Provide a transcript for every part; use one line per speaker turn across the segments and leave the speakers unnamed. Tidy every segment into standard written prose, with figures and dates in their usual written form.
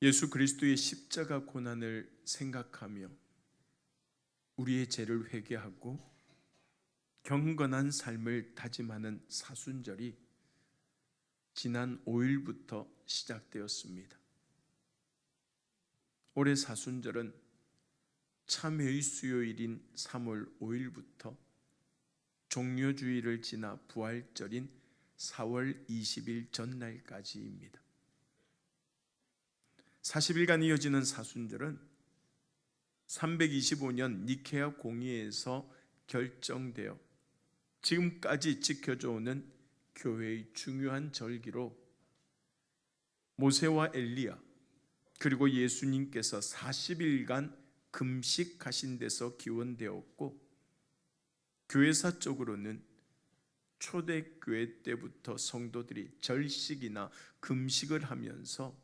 예수 그리스도의 십자가 고난을 생각하며 우리의 죄를 회개하고 경건한 삶을 다짐하는 사순절이 지난 5일부터 시작되었습니다. 올해 사순절은 참회의 수요일인 3월 5일부터 종려주일을 지나 부활절인 4월 20일 전날까지입니다. 40일간 이어지는 사순절은 325년 니케아 공의에서 결정되어 지금까지 지켜져 오는 교회의 중요한 절기로 모세와 엘리야 그리고 예수님께서 40일간 금식하신 데서 기원되었고, 교회사적으로는 초대교회 때부터 성도들이 절식이나 금식을 하면서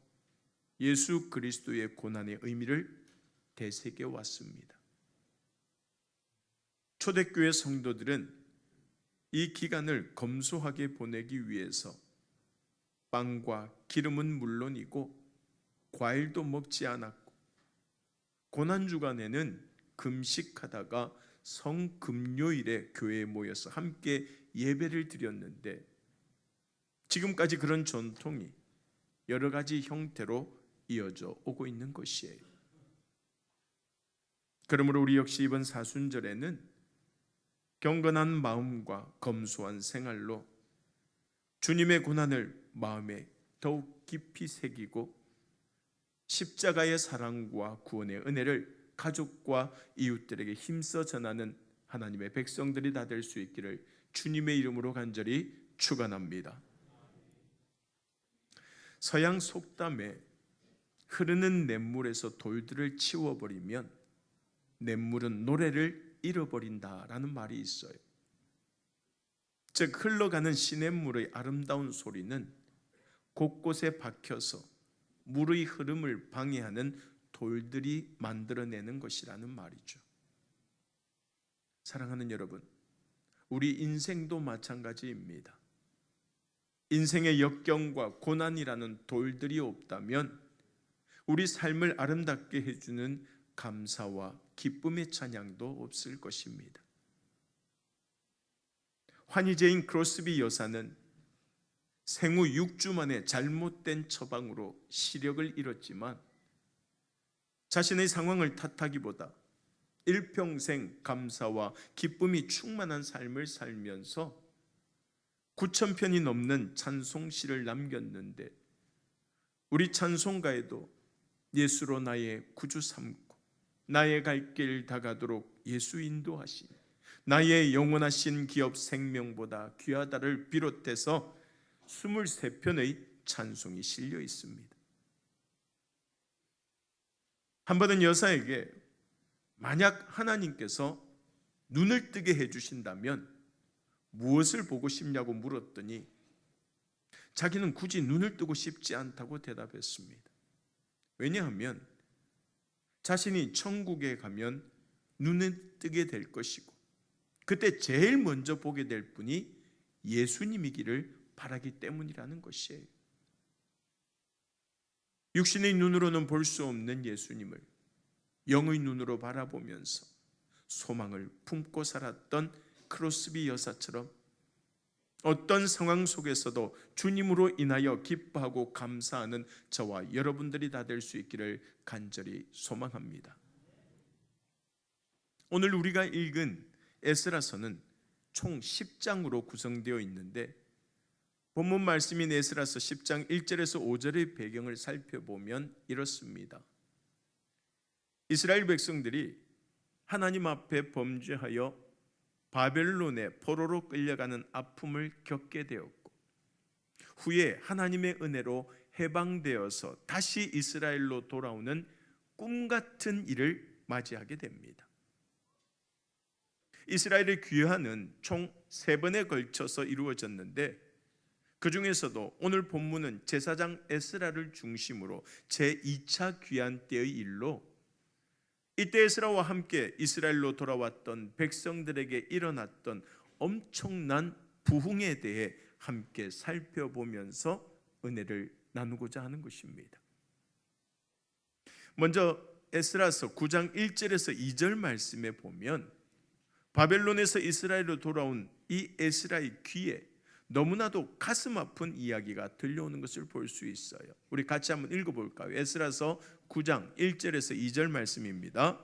예수 그리스도의 고난의 의미를 되새겨 왔습니다. 초대교회 성도들은 이 기간을 검소하게 보내기 위해서 빵과 기름은 물론이고 과일도 먹지 않았고, 고난주간에는 금식하다가 성금요일에 교회에 모여서 함께 예배를 드렸는데, 지금까지 그런 전통이 여러 가지 형태로 이어져 오고 있는 것이에요. 그러므로 우리 역시 이번 사순절에는 경건한 마음과 검소한 생활로 주님의 고난을 마음에 더욱 깊이 새기고 십자가의 사랑과 구원의 은혜를 가족과 이웃들에게 힘써 전하는 하나님의 백성들이 다 될 수 있기를 주님의 이름으로 간절히 축원합니다. 서양 속담에 흐르는 냇물에서 돌들을 치워버리면 냇물은 노래를 잃어버린다라는 말이 있어요. 즉, 흘러가는 시냇물의 아름다운 소리는 곳곳에 박혀서 물의 흐름을 방해하는 돌들이 만들어내는 것이라는 말이죠. 사랑하는 여러분, 우리 인생도 마찬가지입니다. 인생의 역경과 고난이라는 돌들이 없다면 우리 삶을 아름답게 해주는 감사와 기쁨의 찬양도 없을 것입니다. 환희제인 크로스비 여사는 생후 6주 만에 잘못된 처방으로 시력을 잃었지만 자신의 상황을 탓하기보다 일평생 감사와 기쁨이 충만한 삶을 살면서 9,000편이 넘는 찬송시를 남겼는데, 우리 찬송가에도 예수로 나의 구주 삼고 나의 갈 길 다가도록 예수 인도하시니 나의 영원하신 기업 생명보다 귀하다를 비롯해서 23편의 찬송이 실려 있습니다. 한 번은 여사에게 만약 하나님께서 눈을 뜨게 해주신다면 무엇을 보고 싶냐고 물었더니 자기는 굳이 눈을 뜨고 싶지 않다고 대답했습니다. 왜냐하면 자신이 천국에 가면 눈을 뜨게 될 것이고 그때 제일 먼저 보게 될 분이 예수님이기를 바라기 때문이라는 것이에요. 육신의 눈으로는 볼 수 없는 예수님을 영의 눈으로 바라보면서 소망을 품고 살았던 크로스비 여사처럼 어떤 상황 속에서도 주님으로 인하여 기뻐하고 감사하는 저와 여러분들이 다 될 수 있기를 간절히 소망합니다. 오늘 우리가 읽은 에스라서는 총 10장으로 구성되어 있는데, 본문 말씀인 에스라서 10장 1절에서 5절의 배경을 살펴보면 이렇습니다. 이스라엘 백성들이 하나님 앞에 범죄하여 바벨론의 포로로 끌려가는 아픔을 겪게 되었고, 후에 하나님의 은혜로 해방되어서 다시 이스라엘로 돌아오는 꿈같은 일을 맞이하게 됩니다. 이스라엘의 귀환은 총 3번에 걸쳐서 이루어졌는데, 그 중에서도 오늘 본문은 제사장 에스라를 중심으로 제2차 귀환 때의 일로, 이때 에스라와 함께 이스라엘로 돌아왔던 백성들에게 일어났던 엄청난 부흥에 대해 함께 살펴보면서 은혜를 나누고자 하는 것입니다. 먼저 에스라서 9장 1절에서 2절 말씀에 보면 바벨론에서 이스라엘로 돌아온 이 에스라의 귀에 너무나도 가슴 아픈 이야기가 들려오는 것을 볼 수 있어요. 우리 같이 한번 읽어볼까요? 에스라서 9장 1절에서 2절 말씀입니다.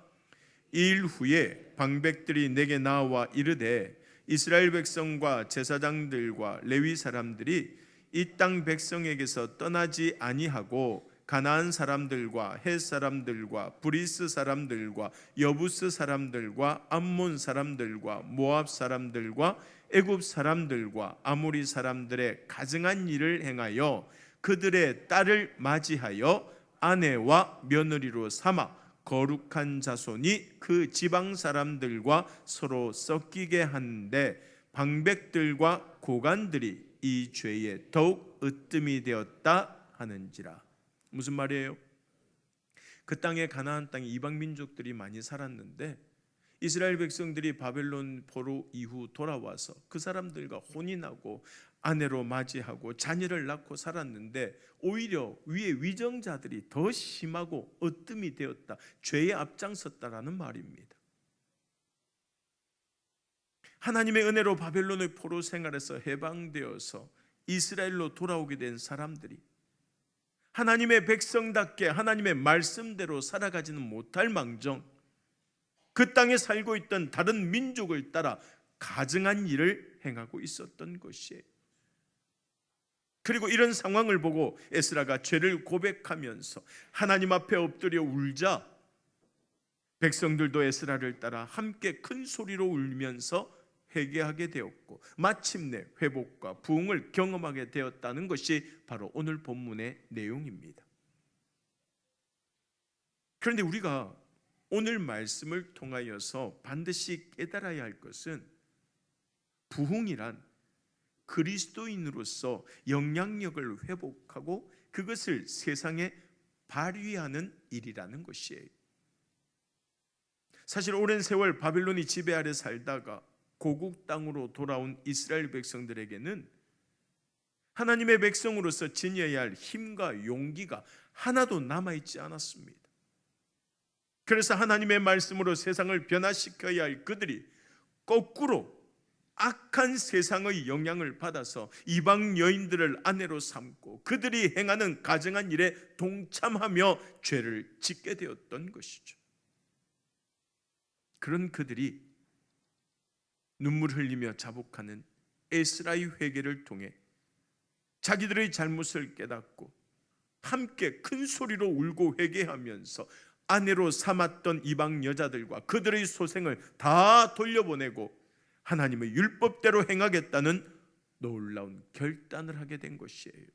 이 일 후에 방백들이 내게 나와 이르되 이스라엘 백성과 제사장들과 레위 사람들이 이 땅 백성에게서 떠나지 아니하고 가나안 사람들과 헷 사람들과 브리스 사람들과 여부스 사람들과 암몬 사람들과 모압 사람들과 애굽 사람들과 아모리 사람들의 가증한 일을 행하여 그들의 딸을 맞이하여 아내와 며느리로 삼아 거룩한 자손이 그 지방 사람들과 서로 섞이게 하는데 방백들과 고관들이 이 죄에 더욱 으뜸이 되었다 하는지라. 무슨 말이에요? 그 땅에 가나안 땅에 이방 민족들이 많이 살았는데 이스라엘 백성들이 바벨론 포로 이후 돌아와서 그 사람들과 혼인하고 아내로 맞이하고 자녀를 낳고 살았는데 오히려 위에 위정자들이 더 심하고 으뜸이 되었다, 죄에 앞장섰다라는 말입니다. 하나님의 은혜로 바벨론의 포로 생활에서 해방되어서 이스라엘로 돌아오게 된 사람들이 하나님의 백성답게 하나님의 말씀대로 살아가지는 못할 망정 그 땅에 살고 있던 다른 민족을 따라 가증한 일을 행하고 있었던 것이에요. 그리고 이런 상황을 보고 에스라가 죄를 고백하면서 하나님 앞에 엎드려 울자 백성들도 에스라를 따라 함께 큰 소리로 울면서 회개하게 되었고 마침내 회복과 부흥을 경험하게 되었다는 것이 바로 오늘 본문의 내용입니다. 그런데 우리가 오늘 말씀을 통하여서 반드시 깨달아야 할 것은 부흥이란 그리스도인으로서 영향력을 회복하고 그것을 세상에 발휘하는 일이라는 것이에요. 사실 오랜 세월 바빌론이 지배 아래 살다가 고국 땅으로 돌아온 이스라엘 백성들에게는 하나님의 백성으로서 지녀야 할 힘과 용기가 하나도 남아있지 않았습니다. 그래서 하나님의 말씀으로 세상을 변화시켜야 할 그들이 거꾸로 악한 세상의 영향을 받아서 이방 여인들을 아내로 삼고 그들이 행하는 가증한 일에 동참하며 죄를 짓게 되었던 것이죠. 그런 그들이 눈물 흘리며 자복하는 에스라의 회개를 통해 자기들의 잘못을 깨닫고 함께 큰 소리로 울고 회개하면서 아내로 삼았던 이방 여자들과 그들의 소생을 다 돌려보내고 하나님의 율법대로 행하겠다는 놀라운 결단을 하게 된 것이에요.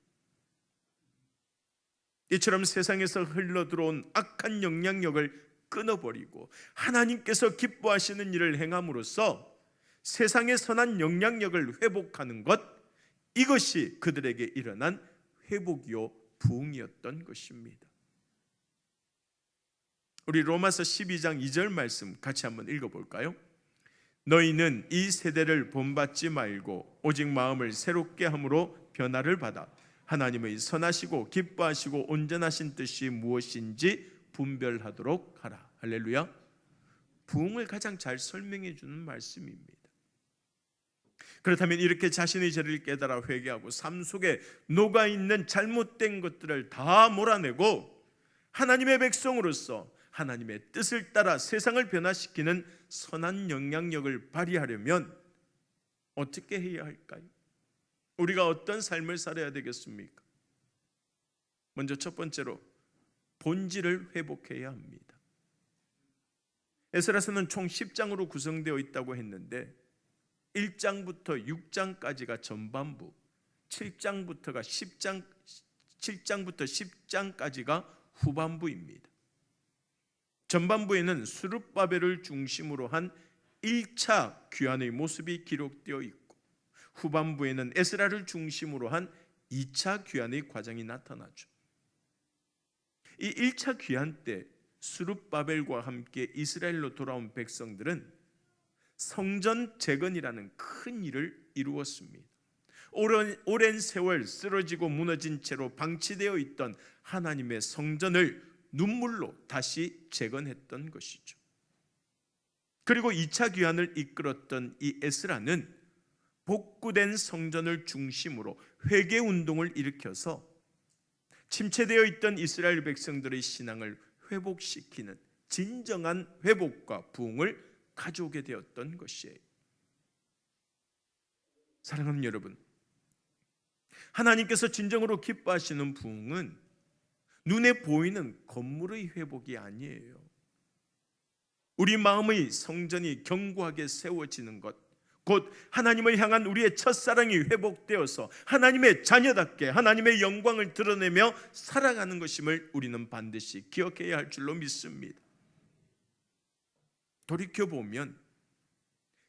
이처럼 세상에서 흘러들어온 악한 영향력을 끊어버리고 하나님께서 기뻐하시는 일을 행함으로써 세상의 선한 영향력을 회복하는 것, 이것이 그들에게 일어난 회복이요 부흥이었던 것입니다. 우리 로마서 12장 2절 말씀 같이 한번 읽어볼까요? 너희는 이 세대를 본받지 말고 오직 마음을 새롭게 함으로 변화를 받아 하나님의 선하시고 기뻐하시고 온전하신 뜻이 무엇인지 분별하도록 하라. 할렐루야. 부흥을 가장 잘 설명해 주는 말씀입니다. 그렇다면 이렇게 자신의 죄를 깨달아 회개하고 삶 속에 녹아있는 잘못된 것들을 다 몰아내고 하나님의 백성으로서 하나님의 뜻을 따라 세상을 변화시키는 선한 영향력을 발휘하려면 어떻게 해야 할까요? 우리가 어떤 삶을 살아야 되겠습니까? 먼저 첫 번째로 본질을 회복해야 합니다. 에스라서는 총 10장으로 구성되어 있다고 했는데 1장부터 6장까지가 전반부, 7장부터 10장까지가 후반부입니다. 전반부에는 스룹바벨을 중심으로 한 1차 귀환의 모습이 기록되어 있고 후반부에는 에스라를 중심으로 한 2차 귀환의 과정이 나타나죠. 이 1차 귀환 때 스룹바벨과 함께 이스라엘로 돌아온 백성들은 성전 재건이라는 큰 일을 이루었습니다. 오랜 세월 쓰러지고 무너진 채로 방치되어 있던 하나님의 성전을 눈물로 다시 재건했던 것이죠. 그리고 2차 귀환을 이끌었던 이 에스라는 복구된 성전을 중심으로 회개 운동을 일으켜서 침체되어 있던 이스라엘 백성들의 신앙을 회복시키는 진정한 회복과 부흥을 가져오게 되었던 것이에요. 사랑하는 여러분, 하나님께서 진정으로 기뻐하시는 부흥은 눈에 보이는 건물의 회복이 아니에요. 우리 마음의 성전이 견고하게 세워지는 것, 곧 하나님을 향한 우리의 첫사랑이 회복되어서 하나님의 자녀답게 하나님의 영광을 드러내며 살아가는 것임을 우리는 반드시 기억해야 할 줄로 믿습니다. 돌이켜보면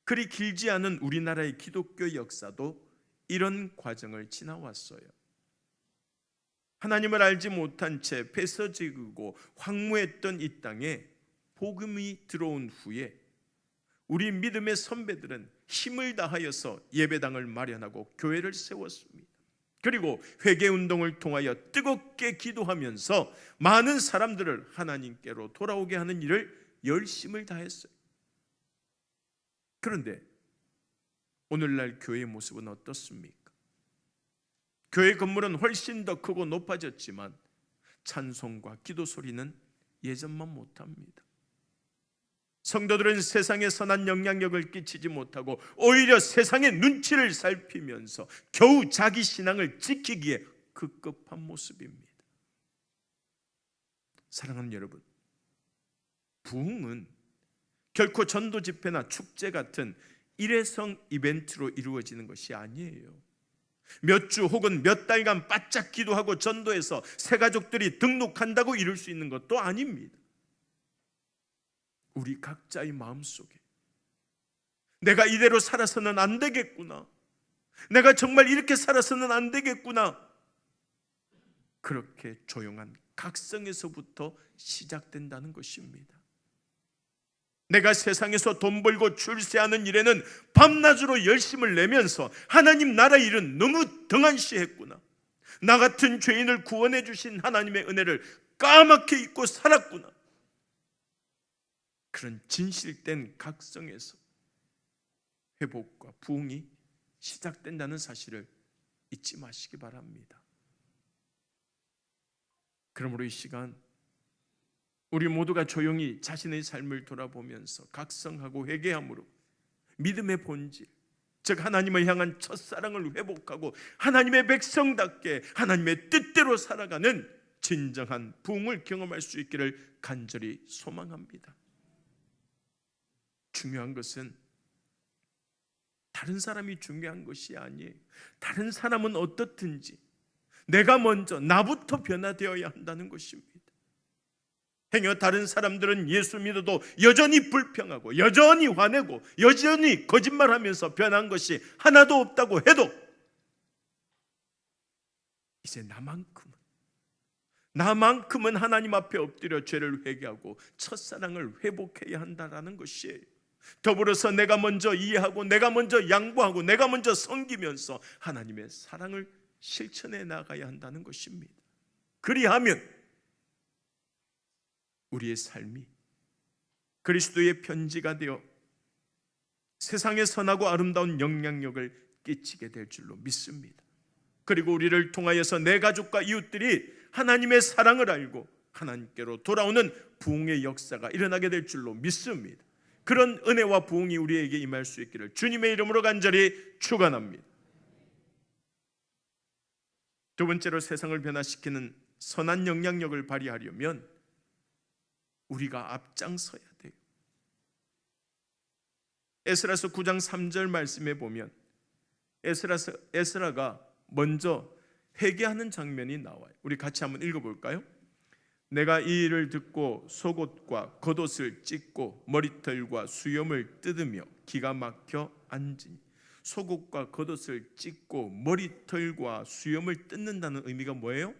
그리 길지 않은 우리나라의 기독교 역사도 이런 과정을 지나왔어요. 하나님을 알지 못한 채 폐허지고 황무했던 이 땅에 복음이 들어온 후에 우리 믿음의 선배들은 힘을 다하여서 예배당을 마련하고 교회를 세웠습니다. 그리고 회개운동을 통하여 뜨겁게 기도하면서 많은 사람들을 하나님께로 돌아오게 하는 일을 열심을 다했어요. 그런데 오늘날 교회의 모습은 어떻습니까? 교회 건물은 훨씬 더 크고 높아졌지만 찬송과 기도 소리는 예전만 못합니다. 성도들은 세상에 선한 영향력을 끼치지 못하고 오히려 세상의 눈치를 살피면서 겨우 자기 신앙을 지키기에 급급한 모습입니다. 사랑하는 여러분, 부흥은 결코 전도 집회나 축제 같은 일회성 이벤트로 이루어지는 것이 아니에요. 몇 주 혹은 몇 달간 바짝 기도하고 전도해서 새 가족들이 등록한다고 이룰 수 있는 것도 아닙니다. 우리 각자의 마음속에 내가 이대로 살아서는 안 되겠구나, 내가 정말 이렇게 살아서는 안 되겠구나, 그렇게 조용한 각성에서부터 시작된다는 것입니다. 내가 세상에서 돈 벌고 출세하는 일에는 밤낮으로 열심을 내면서 하나님 나라 일은 너무 등한시했구나, 나 같은 죄인을 구원해 주신 하나님의 은혜를 까맣게 잊고 살았구나, 그런 진실된 각성에서 회복과 부흥이 시작된다는 사실을 잊지 마시기 바랍니다. 그러므로 이 시간 우리 모두가 조용히 자신의 삶을 돌아보면서 각성하고 회개함으로 믿음의 본질, 즉 하나님을 향한 첫사랑을 회복하고 하나님의 백성답게 하나님의 뜻대로 살아가는 진정한 부흥을 경험할 수 있기를 간절히 소망합니다. 중요한 것은 다른 사람이 중요한 것이 아니에요. 다른 사람은 어떻든지 내가 먼저 나부터 변화되어야 한다는 것입니다. 행여 다른 사람들은 예수 믿어도 여전히 불평하고 여전히 화내고 여전히 거짓말하면서 변한 것이 하나도 없다고 해도 이제 나만큼은 하나님 앞에 엎드려 죄를 회개하고 첫사랑을 회복해야 한다는 것이에요. 더불어서 내가 먼저 이해하고 내가 먼저 양보하고 내가 먼저 섬기면서 하나님의 사랑을 실천해 나가야 한다는 것입니다. 그리하면 우리의 삶이 그리스도의 편지가 되어 세상에 선하고 아름다운 영향력을 끼치게 될 줄로 믿습니다. 그리고 우리를 통하여서 내 가족과 이웃들이 하나님의 사랑을 알고 하나님께로 돌아오는 부흥의 역사가 일어나게 될 줄로 믿습니다. 그런 은혜와 부흥이 우리에게 임할 수 있기를 주님의 이름으로 간절히 축원합니다. 두 번째로 세상을 변화시키는 선한 영향력을 발휘하려면 우리가 앞장서야 돼요. 에스라서 9장 3절 말씀에 보면 에스라가 먼저 회개하는 장면이 나와요. 우리 같이 한번 읽어볼까요? 내가 이 일을 듣고 속옷과 겉옷을 찢고 머리털과 수염을 뜯으며 기가 막혀 앉으니, 속옷과 겉옷을 찢고 머리털과 수염을 뜯는다는 의미가 뭐예요?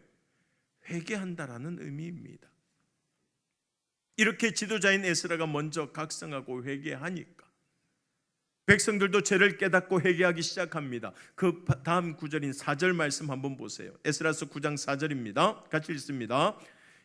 회개한다라는 의미입니다. 이렇게 지도자인 에스라가 먼저 각성하고 회개하니까 백성들도 죄를 깨닫고 회개하기 시작합니다. 그 다음 구절인 4절 말씀 한번 보세요. 에스라서 9장 4절입니다. 같이 읽습니다.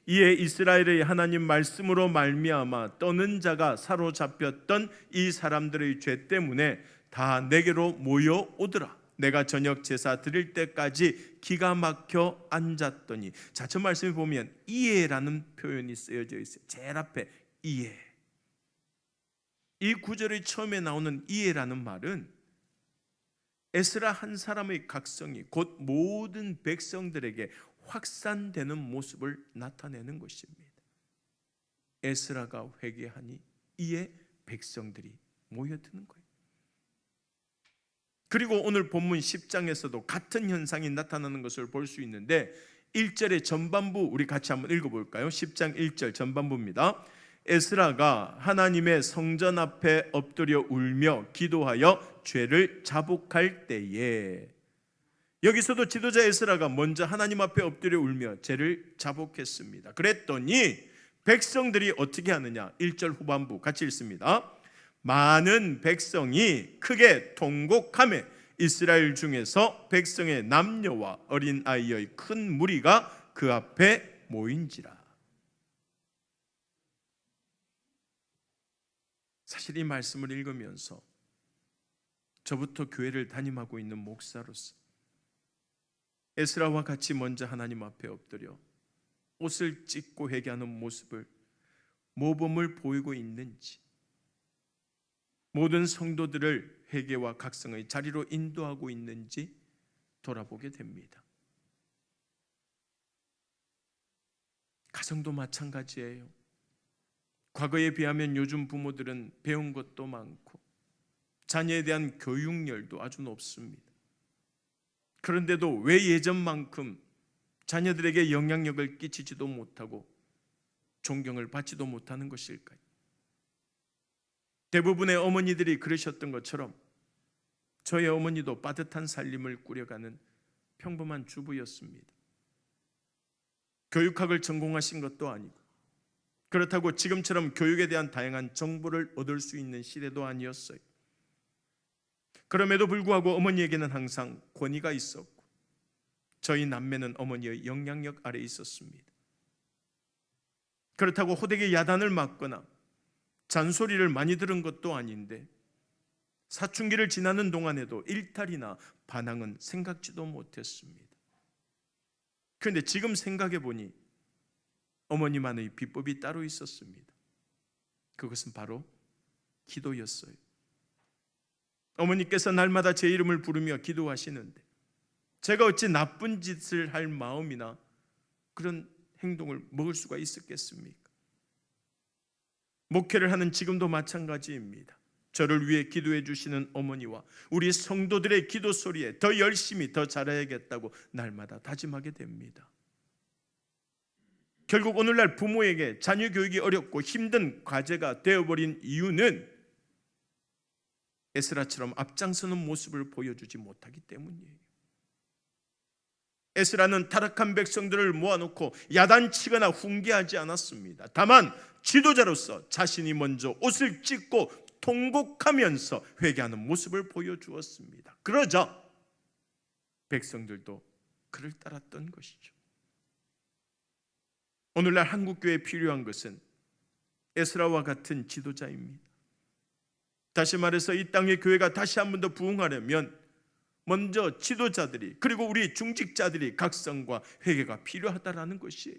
이에 이스라엘의 하나님 말씀으로 말미암아 떠는 자가 사로잡혔던 이 사람들의 죄 때문에 다 내게로 모여오더라. 내가 저녁 제사 드릴 때까지 기가 막혀 앉았더니, 자, 저 말씀에 보면 이에라는 표현이 쓰여져 있어요. 제일 앞에 이에. 이 구절의 처음에 나오는 이에라는 말은 에스라 한 사람의 각성이 곧 모든 백성들에게 확산되는 모습을 나타내는 것입니다. 에스라가 회개하니 이에 백성들이 모여드는 거예요. 그리고 오늘 본문 10장에서도 같은 현상이 나타나는 것을 볼 수 있는데 1절의 전반부 우리 같이 한번 읽어볼까요? 10장 1절 전반부입니다. 에스라가 하나님의 성전 앞에 엎드려 울며 기도하여 죄를 자복할 때에, 여기서도 지도자 에스라가 먼저 하나님 앞에 엎드려 울며 죄를 자복했습니다. 그랬더니 백성들이 어떻게 하느냐? 1절 후반부 같이 읽습니다. 많은 백성이 크게 통곡하며 이스라엘 중에서 백성의 남녀와 어린아이의 큰 무리가 그 앞에 모인지라. 사실 이 말씀을 읽으면서 저부터 교회를 담임하고 있는 목사로서 에스라와 같이 먼저 하나님 앞에 엎드려 옷을 찢고 회개하는 모습을, 모범을 보이고 있는지, 모든 성도들을 회개와 각성의 자리로 인도하고 있는지 돌아보게 됩니다. 가정도 마찬가지예요. 과거에 비하면 요즘 부모들은 배운 것도 많고 자녀에 대한 교육열도 아주 높습니다. 그런데도 왜 예전만큼 자녀들에게 영향력을 끼치지도 못하고 존경을 받지도 못하는 것일까요? 대부분의 어머니들이 그러셨던 것처럼 저의 어머니도 빠듯한 살림을 꾸려가는 평범한 주부였습니다. 교육학을 전공하신 것도 아니고 그렇다고 지금처럼 교육에 대한 다양한 정보를 얻을 수 있는 시대도 아니었어요. 그럼에도 불구하고 어머니에게는 항상 권위가 있었고 저희 남매는 어머니의 영향력 아래에 있었습니다. 그렇다고 호되게 야단을 맞거나 잔소리를 많이 들은 것도 아닌데 사춘기를 지나는 동안에도 일탈이나 반항은 생각지도 못했습니다. 그런데 지금 생각해 보니 어머니만의 비법이 따로 있었습니다. 그것은 바로 기도였어요. 어머니께서 날마다 제 이름을 부르며 기도하시는데 제가 어찌 나쁜 짓을 할 마음이나 그런 행동을 먹을 수가 있었겠습니까? 목회를 하는 지금도 마찬가지입니다. 저를 위해 기도해 주시는 어머니와 우리 성도들의 기도 소리에 더 열심히 더 잘해야겠다고 날마다 다짐하게 됩니다. 결국 오늘날 부모에게 자녀 교육이 어렵고 힘든 과제가 되어버린 이유는 에스라처럼 앞장서는 모습을 보여주지 못하기 때문이에요. 에스라는 타락한 백성들을 모아놓고 야단치거나 훈계하지 않았습니다. 다만 지도자로서 자신이 먼저 옷을 찢고 통곡하면서 회개하는 모습을 보여주었습니다. 그러자 백성들도 그를 따랐던 것이죠. 오늘날 한국교회에 필요한 것은 에스라와 같은 지도자입니다. 다시 말해서 이 땅의 교회가 다시 한 번 더 부흥하려면 먼저 지도자들이 그리고 우리 중직자들이 각성과 회개가 필요하다라는 것이에요.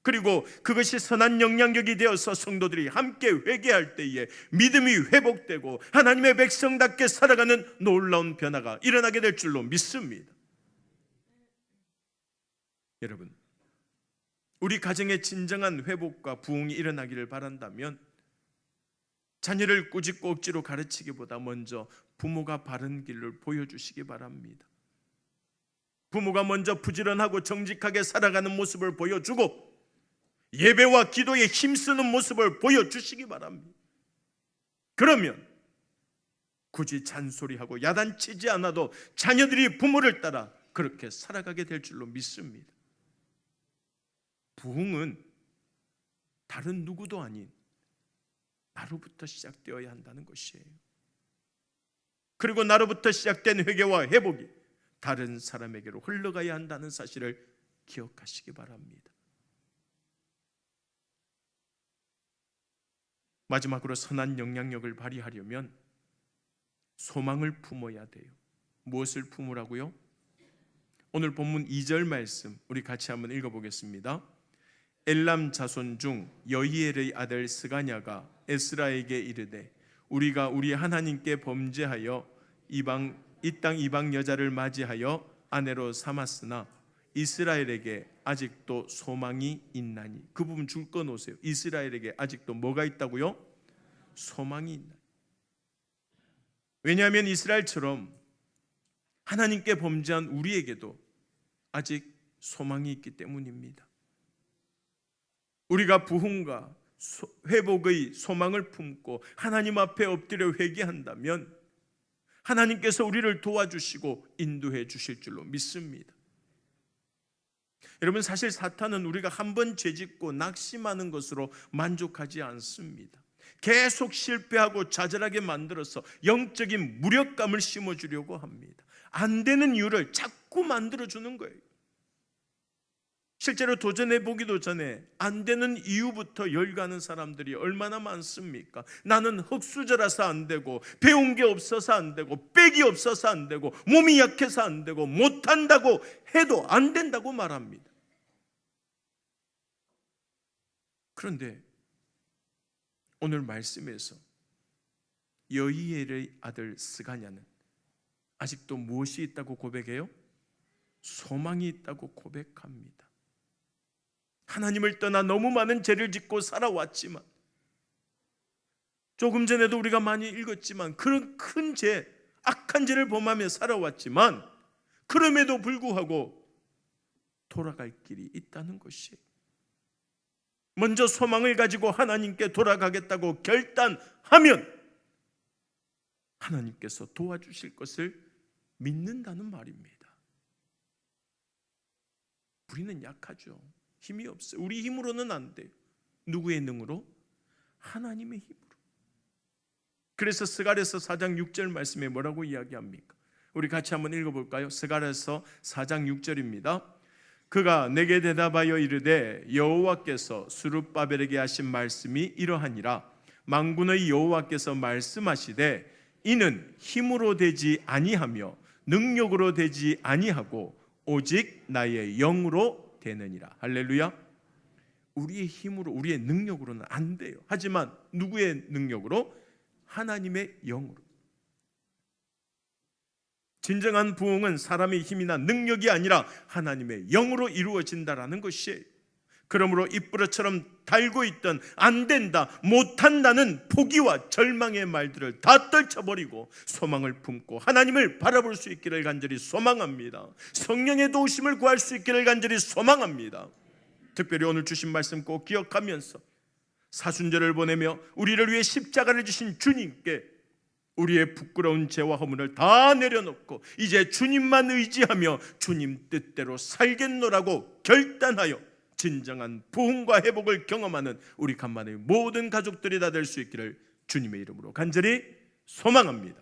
그리고 그것이 선한 영향력이 되어서 성도들이 함께 회개할 때에 믿음이 회복되고 하나님의 백성답게 살아가는 놀라운 변화가 일어나게 될 줄로 믿습니다. 여러분, 우리 가정의 진정한 회복과 부흥이 일어나기를 바란다면 자녀를 꾸짖고 억지로 가르치기보다 먼저 부모가 바른 길을 보여주시기 바랍니다. 부모가 먼저 부지런하고 정직하게 살아가는 모습을 보여주고 예배와 기도에 힘쓰는 모습을 보여주시기 바랍니다. 그러면 굳이 잔소리하고 야단치지 않아도 자녀들이 부모를 따라 그렇게 살아가게 될 줄로 믿습니다. 부흥은 다른 누구도 아닌 나로부터 시작되어야 한다는 것이에요. 그리고 나로부터 시작된 회개와 회복이 다른 사람에게로 흘러가야 한다는 사실을 기억하시기 바랍니다. 마지막으로 선한 영향력을 발휘하려면 소망을 품어야 돼요. 무엇을 품으라고요? 오늘 본문 2절 말씀 우리 같이 한번 읽어보겠습니다. 엘람 자손 중 여히엘의 아들 스가냐가 에스라에게 이르되 우리가 우리 하나님께 범죄하여 이 땅 이방 여자를 맞이하여 아내로 삼았으나 이스라엘에게 아직도 소망이 있나니. 그 부분 줄 거 놓으세요. 이스라엘에게 아직도 뭐가 있다고요? 소망이 있나니. 왜냐하면 이스라엘처럼 하나님께 범죄한 우리에게도 아직 소망이 있기 때문입니다. 우리가 부흥과 회복의 소망을 품고 하나님 앞에 엎드려 회개한다면 하나님께서 우리를 도와주시고 인도해 주실 줄로 믿습니다. 여러분, 사실 사탄은 우리가 한번 죄짓고 낙심하는 것으로 만족하지 않습니다. 계속 실패하고 좌절하게 만들어서 영적인 무력감을 심어주려고 합니다. 안 되는 이유를 자꾸 만들어주는 거예요. 실제로 도전해 보기도 전에 안 되는 이유부터 열가는 사람들이 얼마나 많습니까? 나는 흙수저라서 안 되고, 배운 게 없어서 안 되고, 빽이 없어서 안 되고, 몸이 약해서 안 되고, 못한다고 해도 안 된다고 말합니다. 그런데 오늘 말씀에서 여히엘의 아들 스가냐는 아직도 무엇이 있다고 고백해요? 소망이 있다고 고백합니다. 하나님을 떠나 너무 많은 죄를 짓고 살아왔지만, 조금 전에도 우리가 많이 읽었지만 그런 큰 죄, 악한 죄를 범하며 살아왔지만 그럼에도 불구하고 돌아갈 길이 있다는 것이, 먼저 소망을 가지고 하나님께 돌아가겠다고 결단하면 하나님께서 도와주실 것을 믿는다는 말입니다. 우리는 약하죠. 힘이 없어요. 우리 힘으로는 안 돼요. 누구의 능으로? 하나님의 힘으로. 그래서 스가랴서 4장 6절 말씀에 뭐라고 이야기합니까? 우리 같이 한번 읽어볼까요? 스가랴서 4장 6절입니다. 그가 내게 대답하여 이르되 여호와께서 스룹바벨에게 하신 말씀이 이러하니라. 만군의 여호와께서 말씀하시되 이는 힘으로 되지 아니하며 능력으로 되지 아니하고 오직 나의 영으로 되느니라. 할렐루야. 우리의 힘으로, 우리의 능력으로는 안 돼요. 하지만 누구의 능력으로? 하나님의 영으로. 진정한 부흥은 사람의 힘이나 능력이 아니라 하나님의 영으로 이루어진다라는 것이에요. 그러므로 입부러처럼 달고 있던 안 된다, 못한다는 포기와 절망의 말들을 다 떨쳐버리고 소망을 품고 하나님을 바라볼 수 있기를 간절히 소망합니다. 성령의 도우심을 구할 수 있기를 간절히 소망합니다. 특별히 오늘 주신 말씀 꼭 기억하면서 사순절을 보내며 우리를 위해 십자가를 지신 주님께 우리의 부끄러운 죄와 허물을 다 내려놓고 이제 주님만 의지하며 주님 뜻대로 살겠노라고 결단하여 진정한 부흥과 회복을 경험하는 우리 간만의 모든 가족들이 다 될 수 있기를 주님의 이름으로 간절히 소망합니다.